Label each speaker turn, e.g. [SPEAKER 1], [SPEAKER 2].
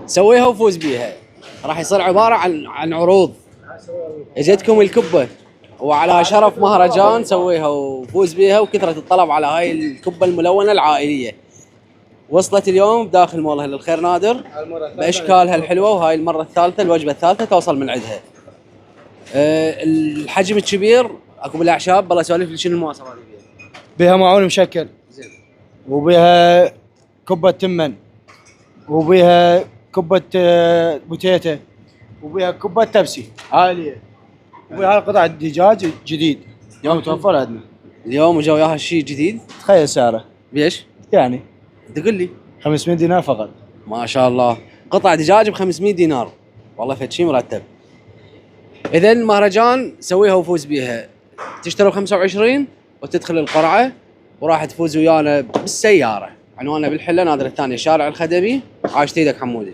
[SPEAKER 1] سويها وفوز بيها. راح يصير عباره عن عروض. اجتكم الكبه وعلى شرف مهرجان سويها وفوز بيها، وكثره الطلب على هاي الكبه الملونه العائليه. وصلت اليوم داخل مول أهل الخير نادر باشكالها الحلوه، وهاي المره الثالثه الوجبه الثالثه توصل من عندها. الحجم الكبير اكو بالاعشاب. بالله سوالف لي شنو المواصفات هذه
[SPEAKER 2] بها معون مشكل،
[SPEAKER 1] زين،
[SPEAKER 2] وبها كبة تمن، وبها كبة بوتيتا، وبها كبة تبسي عالية، وبها قطعة دجاج جديد يوم توفر عندنا.
[SPEAKER 1] اليوم وجا وياها شيء جديد.
[SPEAKER 2] تخيل سعره
[SPEAKER 1] بيش؟
[SPEAKER 2] يعني
[SPEAKER 1] تقول لي
[SPEAKER 2] 500 دينار فقط.
[SPEAKER 1] ما شاء الله، قطع دجاج ب 500 دينار، والله فد شيء مرتب. اذا مهرجان سويها وفوز بيها، تشتروا 25 وتدخل القرعه، وراح تفوز ويانا بالسياره. عنواننا بالحله نادر الثاني، شارع الخدمي. عاشت ايدك حمودي.